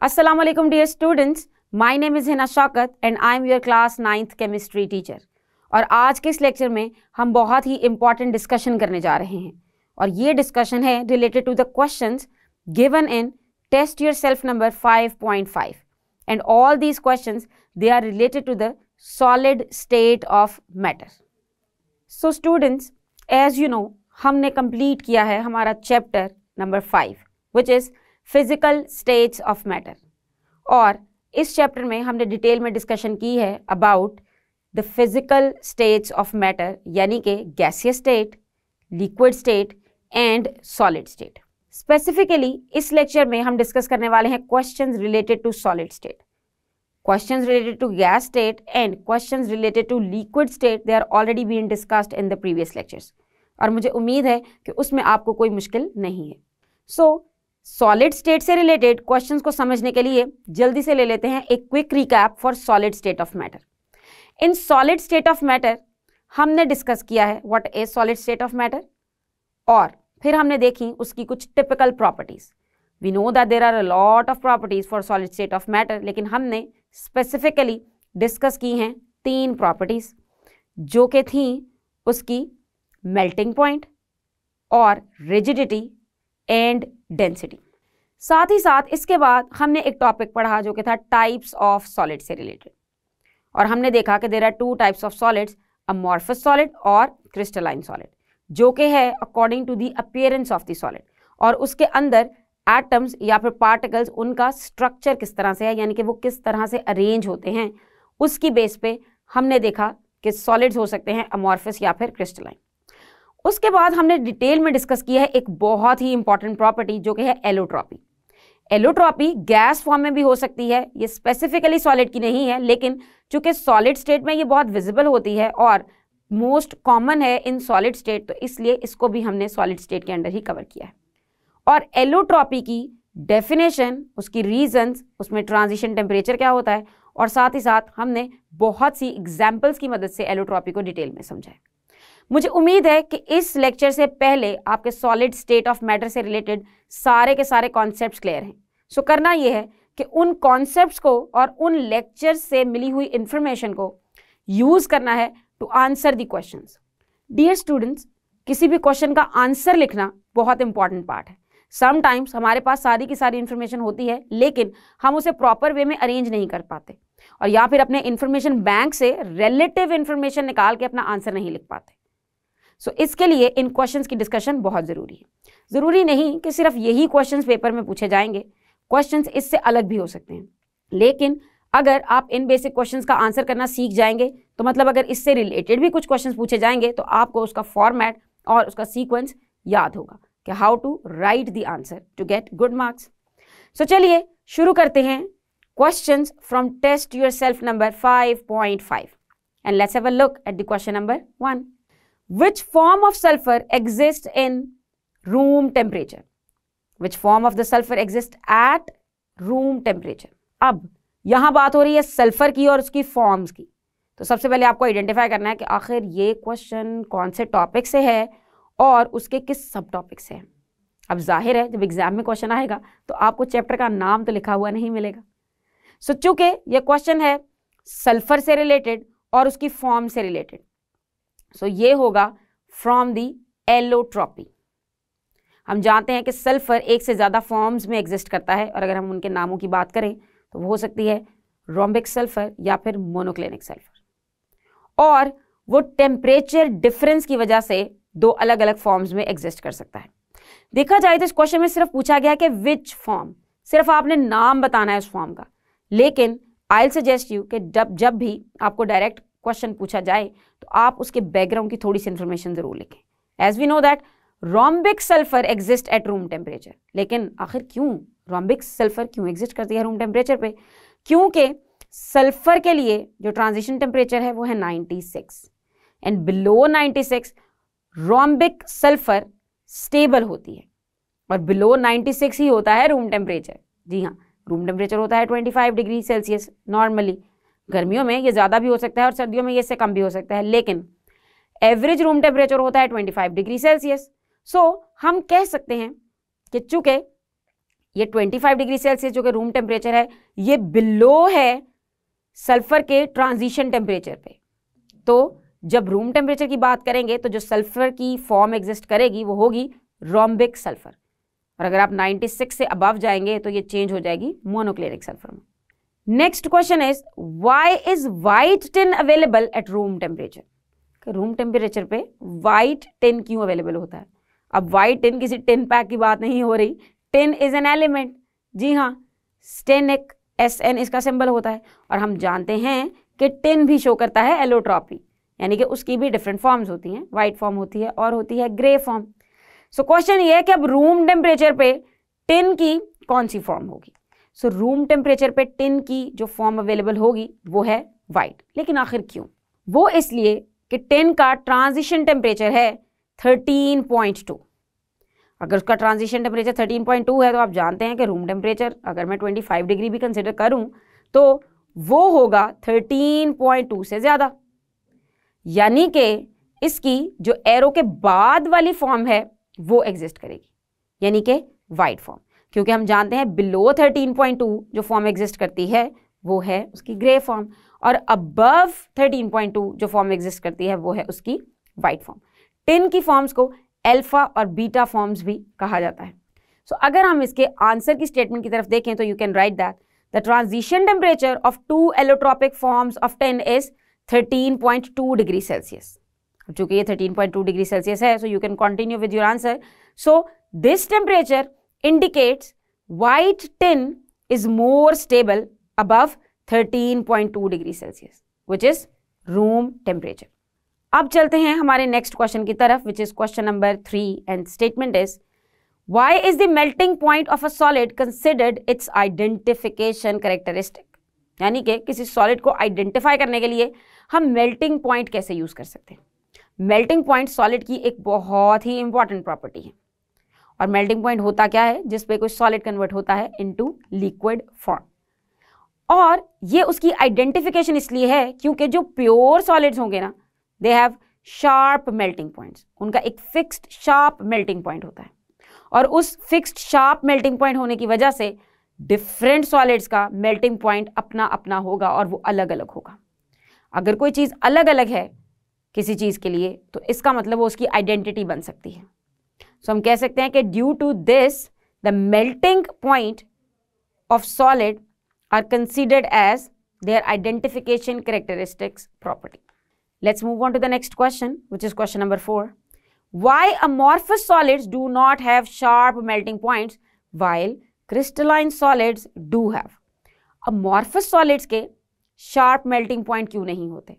Assalamu alaikum dear students, my name is Hina Shaukat and I am your class 9th chemistry teacher। और आज के इस lecture में हम बहुत ही इम्पॉर्टेंट डिस्कशन करने जा रहे हैं और ये डिस्कशन है related to the questions given in test yourself number 5.5 and all these questions they are related to the solid state of matter. So students, as you know हमने कंप्लीट किया है हमारा chapter number 5 which is physical states of matter और इस chapter में हमने detail में discussion की है about the physical states of matter, यानी कि gaseous state, liquid state and solid state. Specifically इस लेक्चर में हम डिस्कस करने वाले हैं questions related to solid state, questions related to gas state and questions related to liquid state. They are already been discussed in the previous lectures और मुझे उम्मीद है कि उसमें आपको कोई मुश्किल नहीं है। सो सॉलिड स्टेट से रिलेटेड क्वेश्चंस को समझने के लिए जल्दी से ले लेते हैं एक quick recap for solid state of matter. In solid state of matter हमने डिस्कस किया है what is solid state of matter और फिर हमने देखी उसकी कुछ typical properties. We know that there are a lot of properties for solid state of matter, लेकिन हमने स्पेसिफिकली डिस्कस की हैं 3 प्रॉपर्टीज जो कि थी उसकी मेल्टिंग पॉइंट और रिजिडिटी एंड डेंसिटी। साथ ही साथ इसके बाद हमने एक टॉपिक पढ़ा जो कि था टाइप्स ऑफ सॉलिड से रिलेटेड और हमने देखा कि there are 2 types of solids, amorphous solid और क्रिस्टलाइन सॉलिड, जो कि है according to the appearance of the solid और उसके अंदर एटम्स या फिर पार्टिकल्स उनका स्ट्रक्चर किस तरह से है, यानी कि वो किस तरह से अरेंज होते हैं, उसकी बेस पे हमने देखा कि सॉलिड्स हो सकते हैं अमॉर्फस या फिर क्रिस्टलाइन। उसके बाद हमने डिटेल में डिस्कस किया है एक बहुत ही इंपॉर्टेंट प्रॉपर्टी जो कि है एलोट्रॉपी। एलोट्रॉपी गैस फॉर्म में भी हो सकती है, ये स्पेसिफिकली सॉलिड की नहीं है, लेकिन चूंकि सॉलिड स्टेट में ये बहुत विजिबल होती है और मोस्ट कॉमन है इन सॉलिड स्टेट, तो इसलिए इसको भी हमने सॉलिड स्टेट के अंदर ही कवर किया है। और एलोट्रॉपी की डेफिनेशन, उसकी रीजंस, उसमें ट्रांजिशन टेम्परेचर क्या होता है और साथ ही साथ हमने बहुत सी एग्जाम्पल्स की मदद से एलोट्रॉपी को डिटेल में समझा है। मुझे उम्मीद है कि इस लेक्चर से पहले आपके सॉलिड स्टेट ऑफ मैटर से रिलेटेड सारे के सारे कॉन्सेप्ट्स क्लियर हैं। सो करना यह है कि उन कॉन्सेप्ट्स को और उन लेक्चर्स से मिली हुई इंफॉर्मेशन को यूज करना है to answer the questions. Dear students, किसी भी क्वेश्चन का आंसर लिखना बहुत इंपॉर्टेंट पार्ट है। समटाइम्स हमारे पास सारी की सारी इंफॉर्मेशन होती है लेकिन हम उसे प्रॉपर वे में अरेंज नहीं कर पाते और या फिर अपने इंफॉर्मेशन बैंक से रिलेटिव इंफॉर्मेशन निकाल के अपना आंसर नहीं लिख पाते। सो इसके लिए इन क्वेश्चंस की डिस्कशन बहुत ज़रूरी है। ज़रूरी नहीं कि सिर्फ यही क्वेश्चंस पेपर में पूछे जाएंगे, क्वेश्चंस इससे अलग भी हो सकते हैं, लेकिन अगर आप इन बेसिक क्वेश्चंस का आंसर करना सीख जाएंगे तो मतलब अगर इससे रिलेटेड भी कुछ क्वेश्चंस पूछे जाएंगे तो आपको उसका फॉर्मेट और उसका सीक्वेंस याद होगा कि how to write the answer to get good marks. So चलिए शुरू करते हैं questions from test yourself number 5.5 and let's have a look at the question number 1। Which form of sulfur exists in room temperature? Which form of the sulfur exists at room temperature? अब यहाँ बात हो रही है sulphur की और उसकी forms की, तो सबसे पहले आपको आइडेंटिफाई करना है कि आखिर ये क्वेश्चन कौन से टॉपिक से है और उसके किस सब टॉपिक से है। अब जाहिर है जब एग्जाम में क्वेश्चन आएगा तो आपको चैप्टर का नाम तो लिखा हुआ नहीं मिलेगा। सो चूंकि ये क्वेश्चन है सल्फर से रिलेटेड और उसकी फॉर्म से रिलेटेड, सो ये होगा फ्रॉम दी एलोट्रॉपी। हम जानते हैं कि सल्फर एक से ज़्यादा फॉर्म्स में एग्जिस्ट करता है और अगर हम उनके नामों की बात करें तो वो हो सकती है रोम्बिक सल्फर या फिर मोनोक्लिनिक सल्फर, और वो टेम्परेचर डिफरेंस की वजह से 2 अलग अलग फॉर्म्स में एग्जिस्ट कर सकता है। देखा जाए तो इस क्वेश्चन में सिर्फ पूछा गया कि विच फॉर्म, सिर्फ आपने नाम बताना है उस फॉर्म का, लेकिन आई विल सजेस्ट यू कि जब भी आपको डायरेक्ट क्वेश्चन पूछा जाए तो आप उसके बैकग्राउंड की थोड़ी सी इंफॉर्मेशन जरूर लिखें। As we know that rhombic sulphur exist at room temperature, लेकिन आखिर क्यों रोम्बिक सल्फर क्यों एग्जिस्ट करती है रूम टेम्परेचर पे? क्योंकि सल्फर के लिए जो ट्रांजिशन टेम्परेचर है वो है 96 and below 96 rhombic sulphur stable होती है और बिलो 96 ही होता है रूम टेम्परेचर। जी हाँ, रूम टेम्परेचर होता है 25 डिग्री सेल्सियस नॉर्मली। गर्मियों में ये ज़्यादा भी हो सकता है और सर्दियों में ये इससे कम भी हो सकता है, लेकिन एवरेज रूम टेम्परेचर होता है 25 डिग्री सेल्सियस। सो हम कह सकते हैं कि चूंकि ये 25 डिग्री सेल्सियस जो कि रूम टेम्परेचर है, ये बिलो है सल्फर के ट्रांजिशन टेम्परेचर पे। तो जब रूम टेम्परेचर की बात करेंगे तो जो सल्फर की फॉर्म एग्जिस्ट करेगी वो होगी रोम्बिक सल्फर, और अगर आप 96 से अबव जाएंगे तो ये चेंज हो जाएगी मोनोक्लेरिक सल्फर में। Next question is why is white tin available at room temperature. Room temperature पे व्हाइट टिन क्यों अवेलेबल होता है? अब व्हाइट टिन किसी टिन पैक की बात नहीं हो रही, टिन इज एन एलिमेंट, जी हाँ, स्टेनिक SN इसका सिंबल होता है, और हम जानते हैं कि टिन भी शो करता है एलोट्रॉपी, यानी कि उसकी भी डिफरेंट फॉर्म्स होती हैं, व्हाइट फॉर्म होती है और होती है ग्रे फॉर्म। सो क्वेश्चन ये है कि अब रूम टेम्परेचर पे टिन की कौन सी फॉर्म होगी? सो रूम टेम्परेचर पे टिन की जो फॉर्म अवेलेबल होगी वो है व्हाइट। लेकिन आखिर क्यों? वो इसलिए कि टिन का ट्रांजिशन टेम्परेचर है 13.2। अगर उसका ट्रांजिशन टेम्परेचर 13.2 है तो आप जानते हैं कि रूम टेम्परेचर अगर मैं 25 डिग्री भी कंसिडर करूं तो वो होगा 13.2 से ज़्यादा, यानी कि इसकी जो एरो के बाद वाली फॉर्म है वो एग्जिस्ट करेगी, यानी कि वाइट फॉर्म, क्योंकि हम जानते हैं बिलो 13.2 जो फॉर्म एग्जिस्ट करती है वो है उसकी ग्रे फॉर्म, और अबव 13.2 जो फॉर्म एग्जिस्ट करती है वो है उसकी वाइट फॉर्म। टिन की फॉर्म्स को अल्फा और बीटा फॉर्म्स भी कहा जाता है। सो अगर हम इसके आंसर की स्टेटमेंट की तरफ देखें तो you can write that the transition temperature of 2 allotropic forms of tin is 13.2 degree Celsius. चूंकि ये 13.2 डिग्री सेल्सियस है, so you can continue with your answer. So this temperature indicates white tin is more stable above 13.2 degree Celsius which is room temperature. अब चलते हैं हमारे next question की तरफ, which is question number 3, and statement is why is the melting point of a solid considered it's identification characteristic. यानी कि किसी solid को आइडेंटिफाई करने के लिए हम मेल्टिंग पॉइंट कैसे यूज कर सकते हैं। मेल्टिंग पॉइंट सॉलिड की एक बहुत ही इंपॉर्टेंट प्रॉपर्टी है, और मेल्टिंग पॉइंट होता क्या है? जिस पे कोई सॉलिड कन्वर्ट होता है इनटू लिक्विड फॉर्म, और ये उसकी आइडेंटिफिकेशन इसलिए है क्योंकि जो प्योर सॉलिड्स होंगे ना, they have sharp melting points. उनका एक फिक्स्ड शार्प मेल्टिंग पॉइंट होता है, और उस फिक्स्ड शार्प मेल्टिंग पॉइंट होने की वजह से डिफरेंट सॉलिड्स का मेल्टिंग पॉइंट अपना अपना होगा और वो अलग अलग होगा। अगर कोई चीज़ अलग अलग है किसी चीज़ के लिए तो इसका मतलब वो उसकी आइडेंटिटी बन सकती है। सो हम कह सकते हैं कि due to this the melting point of solid are considered as their identification characteristics property. Let's move on to the next question, which is question number 4. Why amorphous solids do not have sharp melting points while crystalline solids do have? Amorphous solids के sharp melting point क्यों नहीं होते?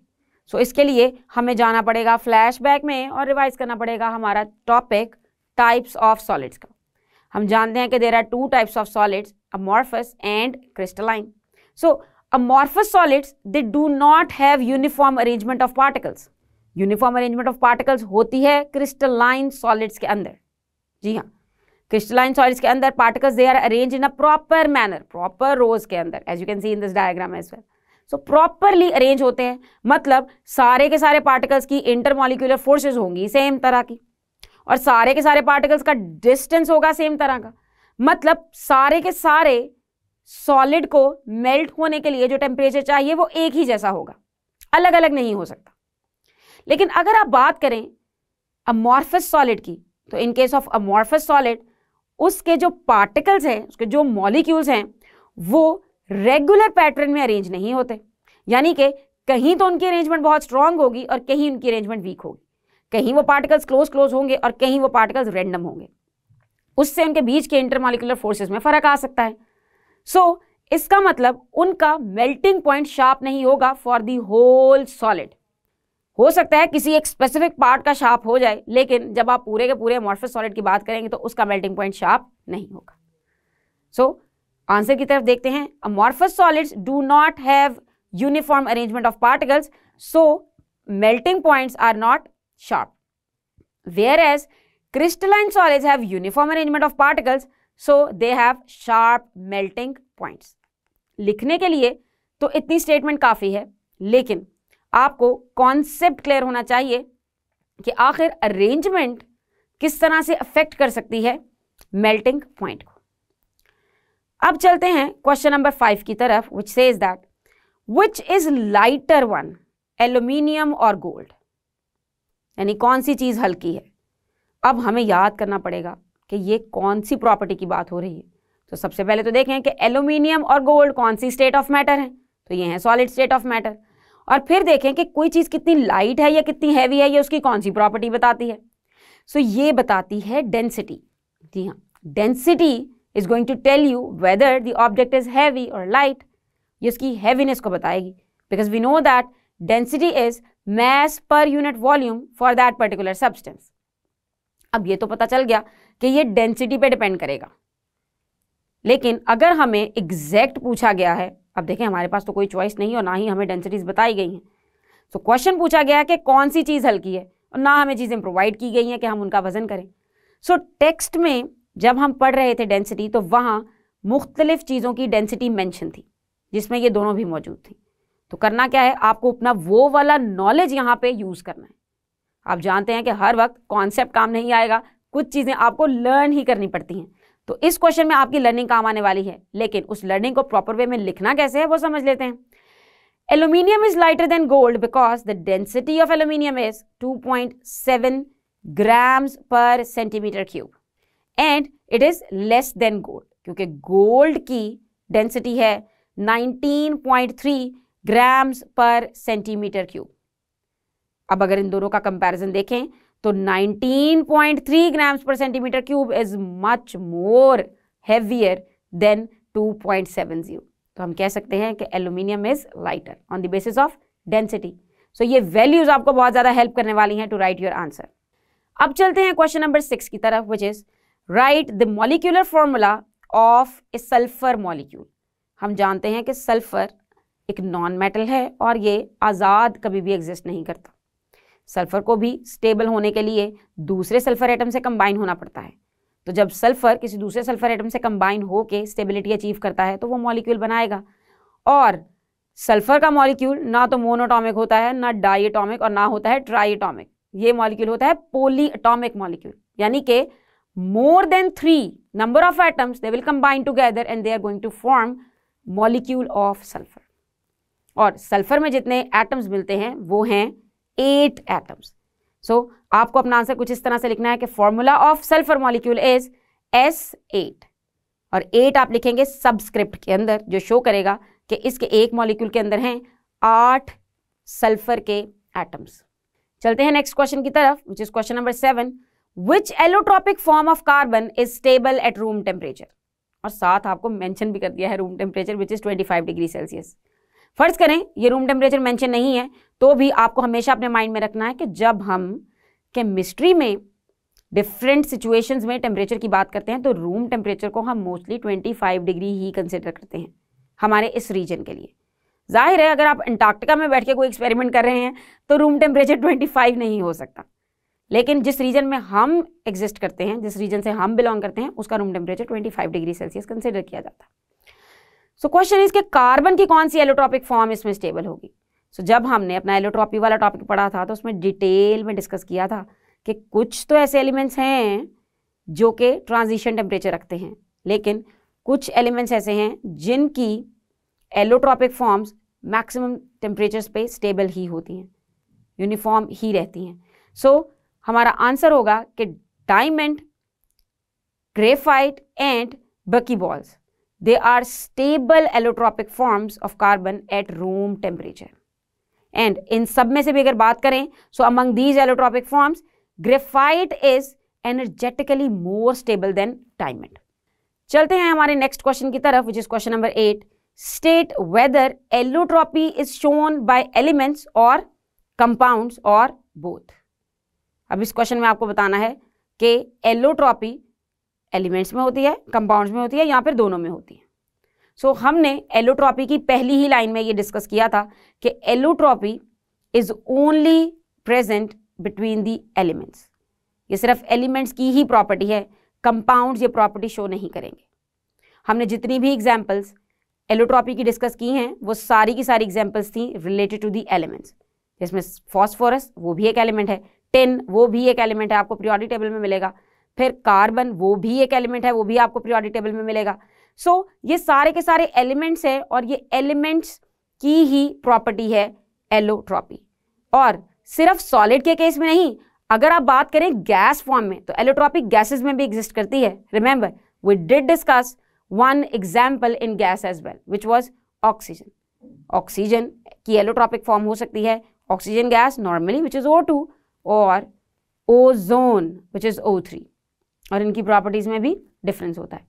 So इसके लिए हमें जाना पड़ेगा flashback में और रिवाइज करना पड़ेगा हमारा टॉपिक types of solids का। हम जानते हैं कि there are 2 types of solids, amorphous and crystalline. So amorphous solids, they do not have uniform arrangement of particles. Uniform arrangement of particles होती है crystalline solids के अंदर। जी हाँ, crystalline solids के अंदर particles they are arranged in a proper manner, proper rows के अंदर, as you can see in this diagram as well. So properly arrange होते हैं, मतलब सारे के सारे particles की intermolecular forces होंगी सेम तरह की, और सारे के सारे particles का distance होगा सेम तरह का, मतलब सारे के सारे सॉलिड को मेल्ट होने के लिए जो टेम्परेचर चाहिए वो एक ही जैसा होगा, अलग अलग नहीं हो सकता। लेकिन अगर आप बात करें अमॉर्फस सॉलिड की, तो in case of amorphous solid उसके जो पार्टिकल्स हैं, उसके जो मॉलिक्यूल्स हैं, वो रेगुलर पैटर्न में अरेंज नहीं होते। यानी कि कहीं तो उनकी अरेंजमेंट बहुत स्ट्रांग होगी और कहीं उनकी अरेंजमेंट वीक होगी, कहीं वो पार्टिकल्स क्लोज क्लोज होंगे और कहीं वो पार्टिकल्स रैंडम होंगे। उससे उनके बीच के इंटरमॉलिक्यूलर फोर्सेस में फर्क आ सकता है। इसका मतलब उनका मेल्टिंग पॉइंट शार्प नहीं होगा फॉर दी होल सॉलिड। हो सकता है किसी एक स्पेसिफिक पार्ट का शार्प हो जाए, लेकिन जब आप पूरे के पूरे अमॉर्फस सॉलिड की बात करेंगे तो उसका मेल्टिंग पॉइंट शार्प नहीं होगा। आंसर की तरफ देखते हैं। Amorphous solids do not have uniform arrangement of particles, so melting points are not sharp, whereas crystalline solids have uniform arrangement of particles, so they have sharp melting points. लिखने के लिए तो इतनी स्टेटमेंट काफ़ी है, लेकिन आपको कॉन्सेप्ट क्लियर होना चाहिए कि आखिर अरेंजमेंट किस तरह से अफेक्ट कर सकती है मेल्टिंग पॉइंट को। अब चलते हैं क्वेश्चन नंबर 5 की तरफ, which says that which is lighter one, aluminium और गोल्ड, यानी कौन सी चीज हल्की है। अब हमें याद करना पड़ेगा कि ये कौन सी प्रॉपर्टी की बात हो रही है। तो सबसे पहले तो देखें कि एल्यूमिनियम और गोल्ड कौन सी स्टेट ऑफ मैटर है, तो ये है सॉलिड स्टेट ऑफ मैटर। और फिर देखें कि कोई चीज कितनी लाइट है या कितनी हैवी है, ये उसकी कौन सी प्रॉपर्टी बताती है। सो ये बताती है डेंसिटी। जी हाँ, density is going to tell you whether the object is heavy और लाइट। ये उसकी हैवीनेस को बताएगी, because we know that density is mass per unit volume for that particular substance। अब ये तो पता चल गया कि ये डेंसिटी पे डिपेंड करेगा, लेकिन अगर हमें एग्जैक्ट पूछा गया है, अब देखें हमारे पास तो कोई चॉइस नहीं और ना ही हमें डेंसिटीज बताई गई हैं। तो क्वेश्चन पूछा गया है कि कौन सी चीज़ हल्की है और ना हमें चीज़ें प्रोवाइड की गई हैं कि हम उनका वजन करें। सो टेक्स्ट में जब हम पढ़ रहे थे डेंसिटी, तो वहाँ मुख्तलिफ चीज़ों की डेंसिटी मेंशन थी, जिसमें ये दोनों भी मौजूद थी। तो करना क्या है, आपको अपना वो वाला नॉलेज यहाँ पे यूज़ करना है। आप जानते हैं कि हर वक्त कॉन्सेप्ट काम नहीं आएगा, कुछ चीज़ें आपको लर्न ही करनी पड़ती हैं। तो इस क्वेश्चन में आपकी लर्निंग काम आने वाली है, लेकिन उस लर्निंग को प्रॉपर वे में लिखना कैसे है वो समझ लेते हैं। Aluminium is lighter than gold because the density of aluminium is 2.7 grams per centimetre cube and it is less than gold, क्योंकि गोल्ड की डेंसिटी है 19.3 ग्राम्स पर सेंटीमीटर क्यूब। अब अगर इन दोनों का कंपैरिजन देखें तो 19.3 grams per centimetre cube is much more heavier than 2.70। तो हम कह सकते हैं कि aluminium is lighter on the basis of density. So ये वैल्यूज आपको बहुत ज्यादा हेल्प करने वाली हैं टू राइट योर आंसर। अब चलते हैं क्वेश्चन नंबर 6 की तरफ, which is right the molecular formula of A sulphur molecule. हम जानते हैं कि सल्फर एक नॉन मेटल है और ये आज़ाद कभी भी एग्जिस्ट नहीं करता। सल्फर को भी स्टेबल होने के लिए दूसरे सल्फर एटम से कंबाइन होना पड़ता है। तो जब सल्फर किसी दूसरे सल्फर एटम से कंबाइन होके स्टेबिलिटी अचीव करता है तो वो मॉलिक्यूल बनाएगा। और सल्फर का मॉलिक्यूल ना तो मोनोटॉमिक होता है, ना डाइएटॉमिक और ना होता है ट्राइएटॉमिक। ये मॉलिक्यूल होता है पॉलीएटॉमिक मॉलिक्यूल, यानी कि more than 3 number of atoms they will combine together and they are going to form molecule of sulfur। और सल्फर में जितने एटम्स मिलते हैं वो हैं 8 एटम्स। सो आपको अपना आंसर कुछ इस तरह से लिखना है कि formula of sulphur molecule is S8 और 8 आप लिखेंगे सबस्क्रिप्ट के अंदर, जो शो करेगा कि इसके एक मॉलिक्यूल के अंदर हैं 8 सल्फर के एटम्स। चलते हैं नेक्स्ट क्वेश्चन की तरफ, which is question number 7। Which allotropic form of carbon is stable at room temperature? और साथ आपको मेंशन भी कर दिया है room temperature which is 25 degree Celsius. फर्ज करें ये रूम टेम्परेचर मेंशन नहीं है, तो भी आपको हमेशा अपने माइंड में रखना है कि जब हम केमिस्ट्री में डिफरेंट सिचुएशंस में टेम्परेचर की बात करते हैं तो रूम टेम्परेचर को हम मोस्टली 25 डिग्री ही कंसिडर करते हैं हमारे इस रीजन के लिए। जाहिर है अगर आप अंटार्कटिका में बैठ के कोई एक्सपेरिमेंट कर रहे हैं तो रूम टेम्परेचर 25 नहीं हो सकता, लेकिन जिस रीजन में हम एग्जिस्ट करते हैं, जिस रीजन से हम बिलोंग करते हैं, उसका room temperature 25 degree Celsius consider किया जाता है। सो क्वेश्चन इज कि कार्बन की कौन सी एलोट्रॉपिक फॉर्म इसमें स्टेबल होगी। सो जब हमने अपना एलोट्रॉपी वाला टॉपिक पढ़ा था तो उसमें डिटेल में डिस्कस किया था कि कुछ तो ऐसे एलिमेंट्स हैं जो कि ट्रांजिशन टेम्परेचर रखते हैं, लेकिन कुछ एलिमेंट्स ऐसे हैं जिनकी एलोट्रॉपिक फॉर्म्स मैक्सिमम टेम्परेचर्स पे स्टेबल ही होती हैं, यूनिफॉर्म ही रहती हैं। सो हमारा आंसर होगा कि diamond, graphite and buckyballs, they are stable allotropic forms of carbon at room temperature. And इन सब में से भी अगर बात करें, so among these allotropic forms graphite is energetically more stable than diamond. चलते हैं हमारे नेक्स्ट क्वेश्चन की तरफ, which is question number 8। State whether allotropy is shown by elements और कंपाउंड्स और बोथ। अब इस क्वेश्चन में आपको बताना है कि एलोट्रॉपी एलिमेंट्स में होती है, कंपाउंड्स में होती है, या फिर दोनों में होती है। सो हमने एलोट्रॉपी की पहली ही लाइन में ये डिस्कस किया था कि allotropy is only present between the elements. ये सिर्फ एलिमेंट्स की ही प्रॉपर्टी है, कंपाउंड्स ये प्रॉपर्टी शो नहीं करेंगे। हमने जितनी भी एग्जाम्पल्स एलोट्रॉपी की डिस्कस की हैं वो सारी की सारी एग्जाम्पल्स थी रिलेटेड टू द एलिमेंट्स, जिसमें फॉस्फोरस वो भी एक एलिमेंट है, टिन वो भी एक एलिमेंट है, आपको पीरियोडिक टेबल में मिलेगा। फिर कार्बन वो भी एक एलिमेंट है, वो भी आपको पीरियोडिक टेबल में मिलेगा। सो ये सारे के सारे एलिमेंट्स हैं और ये एलिमेंट्स की ही प्रॉपर्टी है एलोट्रॉपी। और सिर्फ सॉलिड के केस में नहीं, अगर आप बात करें गैस फॉर्म में तो एलोट्रॉपी गैसेस में भी एग्जिस्ट करती है। Remember we did discuss one example in gas as well which was oxygen. Oxygen की एलोट्रॉपिक फॉर्म हो सकती है oxygen gas normally which is O2 और ओजोन विच इज O3, और इनकी प्रॉपर्टीज में भी डिफरेंस होता है।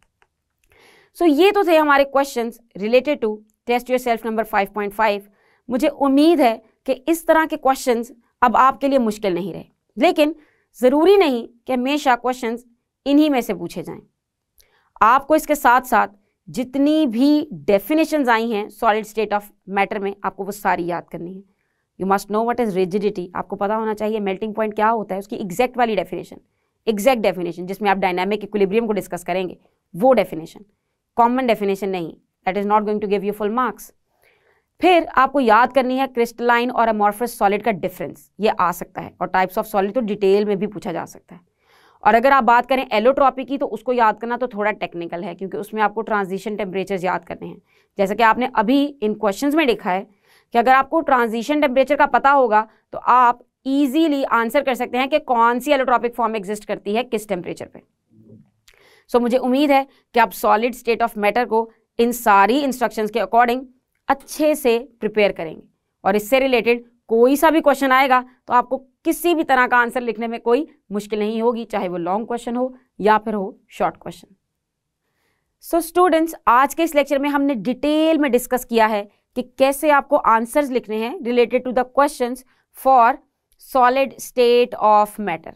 सो ये तो थे हमारे questions related to test yourself number 5.5। मुझे उम्मीद है कि इस तरह के क्वेश्चंस अब आपके लिए मुश्किल नहीं रहे, लेकिन ज़रूरी नहीं कि हमेशा क्वेश्चंस इन्हीं में से पूछे जाएं। आपको इसके साथ साथ जितनी भी डेफिनेशंस आई हैं सॉलिड स्टेट ऑफ मैटर में, आपको वो सारी याद करनी है। You must know what is rigidity, आपको पता होना चाहिए मेल्टिंग पॉइंट क्या होता है, उसकी एग्जैक्ट वाली डेफिनेशन, एग्जैक्ट डेफिनेशन जिसमें आप डायनामिक इक्विलिब्रियम को डिस्कस करेंगे, वो डेफिनेशन, कॉमन डेफिनेशन नहीं, that is not going to give you full marks. फिर आपको याद करनी है क्रिस्टलाइन और अमॉर्फस सॉलिड का डिफरेंस, ये आ सकता है, और टाइप्स ऑफ सॉलिड तो डिटेल में भी पूछा जा सकता है। और अगर आप बात करें एलोट्रॉपी की तो उसको याद करना तो थोड़ा टेक्निकल है, क्योंकि उसमें आपको ट्रांजिशन टेम्परेचर्स याद करने हैं। जैसे कि आपने अभी इन क्वेश्चंस में देखा है कि अगर आपको ट्रांजिशन टेम्परेचर का पता होगा तो आप इजीली आंसर कर सकते हैं कि कौन सी एलोट्रॉपिक फॉर्म एग्जिस्ट करती है किस टेम्परेचर पे। सो मुझे उम्मीद है कि आप सॉलिड स्टेट ऑफ मैटर को इन सारी इंस्ट्रक्शंस के अकॉर्डिंग अच्छे से प्रिपेयर करेंगे, और इससे रिलेटेड कोई सा भी क्वेश्चन आएगा तो आपको किसी भी तरह का आंसर लिखने में कोई मुश्किल नहीं होगी, चाहे वो लॉन्ग क्वेश्चन हो या फिर हो शॉर्ट क्वेश्चन। सो स्टूडेंट्स, आज के इस लेक्चर में हमने डिटेल में डिस्कस किया है कि कैसे आपको आंसर्स लिखने हैं related to the questions for solid state of matter,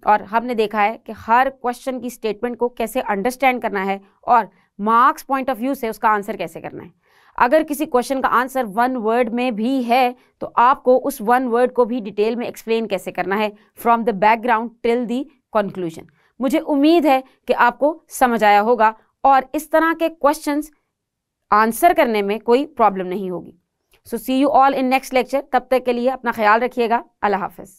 और हमने देखा है कि हर क्वेश्चन की स्टेटमेंट को कैसे अंडरस्टैंड करना है और मार्क्स पॉइंट ऑफ व्यू से उसका आंसर कैसे करना है। अगर किसी क्वेश्चन का आंसर वन वर्ड में भी है तो आपको उस वन वर्ड को भी डिटेल में एक्सप्लेन कैसे करना है from the background till the conclusion. मुझे उम्मीद है कि आपको समझ आया होगा और इस तरह के क्वेश्चंस आंसर करने में कोई प्रॉब्लम नहीं होगी। So see you all in next lecture. तब तक के लिए अपना ख्याल रखिएगा। अल्लाह हाफिज़।